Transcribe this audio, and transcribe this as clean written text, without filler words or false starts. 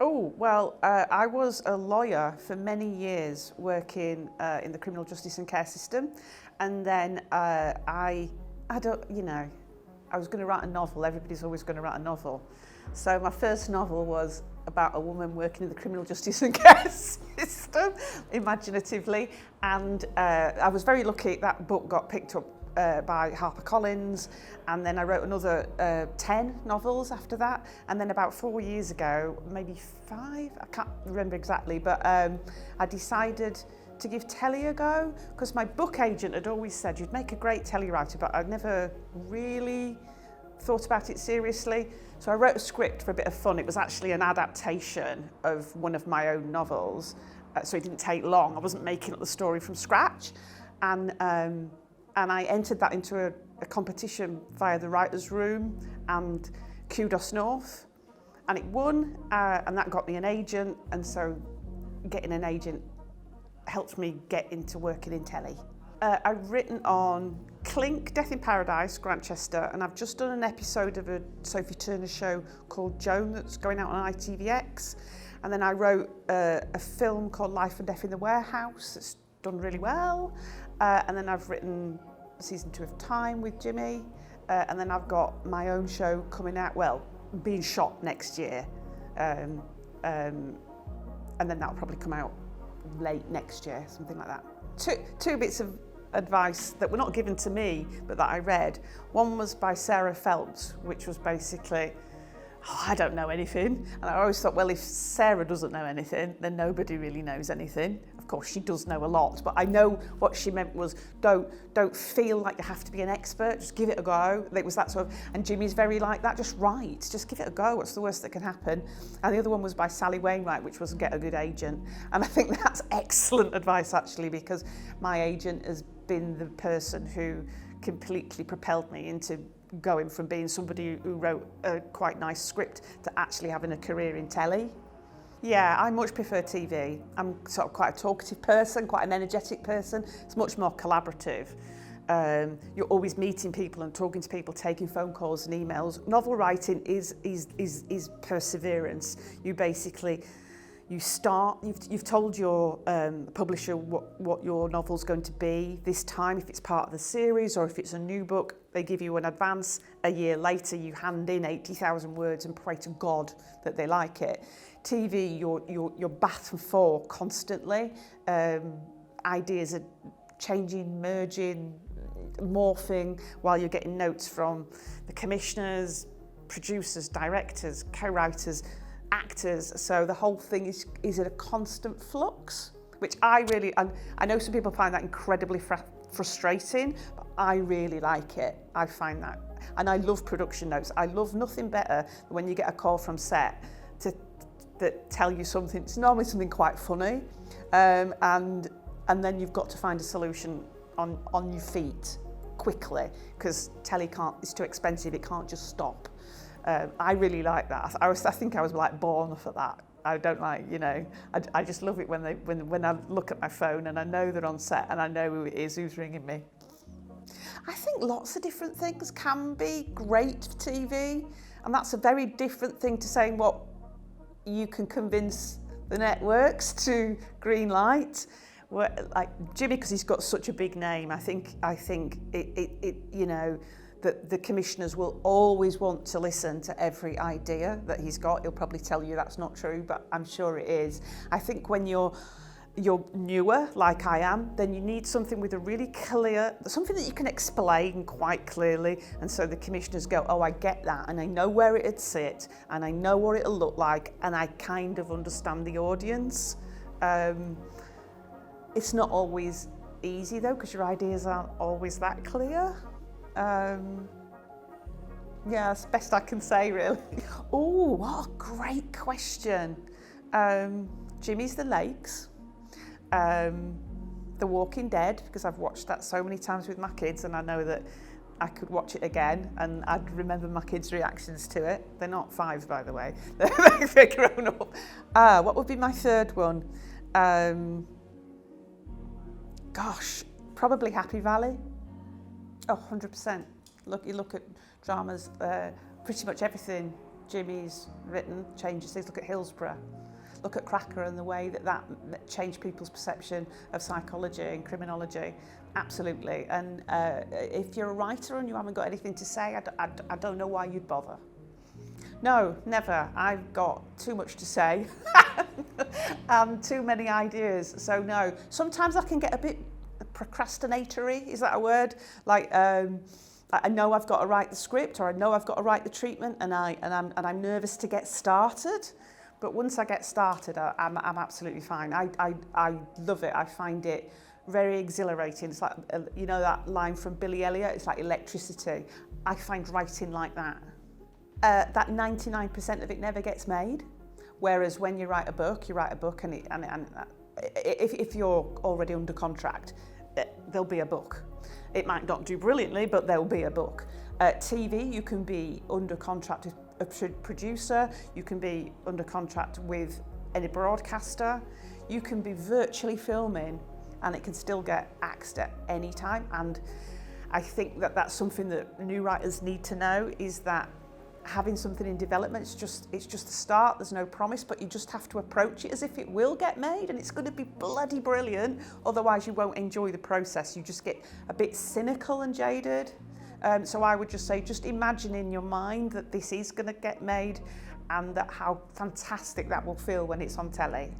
Oh, well, I was a lawyer for many years working in the criminal justice and care system. And then I don't, I was going to write a novel. Everybody's always going to write a novel. So my first novel was about a woman working in the criminal justice and care system, imaginatively. And I was very lucky that book got picked up by HarperCollins, and then I wrote another 10 novels after that. And then about 4 years ago, maybe 5, I can't remember exactly, but I decided to give telly a go, because my book agent had always said you'd make a great telly writer, but I'd never really thought about it seriously. So I wrote a script for a bit of fun. It was actually an adaptation of one of my own novels, so it didn't take long. I wasn't making up the story from scratch, and I entered that into a competition via the writers' room and Kudos North, and it won, and that got me an agent. And so getting an agent helped me get into working in telly. I've written on Clink, Death in Paradise, Grantchester, and I've just done an episode of a Sophie Turner show called Joan that's going out on ITVX. And then I wrote a film called Life and Death in the Warehouse that's done really well. And then I've written season 2 of Time with Jimmy. And then I've got my own show coming out, well, being shot next year. And then that'll probably come out late next year, something like that. Two bits of advice that were not given to me, but that I read. One was by Sarah Phelps, which was basically, I don't know anything. And I always thought, well, if Sarah doesn't know anything, then nobody really knows anything. Of course, she does know a lot, but I know what she meant was don't feel like you have to be an expert, just give it a go. It was that sort of, and Jimmy's very like that, just write, just give it a go. What's the worst that can happen? And the other one was by Sally Wainwright, which was get a good agent. And I think that's excellent advice, actually, because my agent has been the person who completely propelled me into going from being somebody who wrote a quite nice script to actually having a career in telly. Yeah, I much prefer TV. I'm sort of quite a talkative person, quite an energetic person. It's much more collaborative. You're always meeting people and talking to people, taking phone calls and emails. Novel writing is perseverance. You basically, you start, you've told your publisher what your novel's going to be this time, if it's part of the series or if it's a new book. They give you an advance. A year later, you hand in 80,000 words and pray to God that they like it. TV, you're back and forth constantly. Ideas are changing, merging, morphing, while you're getting notes from the commissioners, producers, directors, co-writers, actors. So the whole thing is in a constant flux, which I know some people find that incredibly frustrating, but I really like it. I find that, and I love production notes. I love nothing better than when you get a call from set that tell you something. It's normally something quite funny, and then you've got to find a solution on your feet quickly, because telly it's too expensive. It can't just stop. I really like that. I think I was like born for that. I don't like, I just love it when I look at my phone and I know they're on set and I know who it is who's ringing me. I think lots of different things can be great for TV, and that's a very different thing to saying what you can convince the networks to green light. Like Jimmy, because he's got such a big name, I think that the commissioners will always want to listen to every idea that he's got. He'll probably tell you that's not true, but I'm sure it is. I think when you're newer, like I am, then you need something with a really clear, something that you can explain quite clearly. And so the commissioners go, oh, I get that, and I know where it'd sit, and I know what it'll look like, and I kind of understand the audience. It's not always easy though, because your ideas aren't always that clear. Yeah, that's the best I can say, really. Oh, what a great question. Jimmy's the Lakes. The Walking Dead, because I've watched that so many times with my kids, and I know that I could watch it again and I'd remember my kids' reactions to it. They're not 5, by the way. They're grown up. What would be my third one? Gosh, probably Happy Valley. Oh, 100%. You look at dramas, pretty much everything Jimmy's written changes things. Look at Hillsborough. Look at Cracker and the way that changed people's perception of psychology and criminology. Absolutely. And if you're a writer and you haven't got anything to say, I don't know why you'd bother. No, never. I've got too much to say and too many ideas. So no, sometimes I can get a bit procrastinatory. Is that a word? Like I know I've got to write the script, or I know I've got to write the treatment, and I'm nervous to get started. But once I get started, I'm absolutely fine. I love it. I find it very exhilarating. It's like, you know that line from Billy Elliot, it's like electricity. I find writing like that. That 99% of it never gets made. Whereas when you write a book and if you're already under contract, there'll be a book. It might not do brilliantly, but there'll be a book. TV, you can be under contract with a producer, you can be under contract with any broadcaster, you can be virtually filming and it can still get axed at any time. And I think that that's something that new writers need to know, is that having something in development, it's just a start, there's no promise, but you just have to approach it as if it will get made, and it's going to be bloody brilliant, otherwise you won't enjoy the process. You just get a bit cynical and jaded. So I would just say, just imagine in your mind that this is going to get made, and that how fantastic that will feel when it's on telly.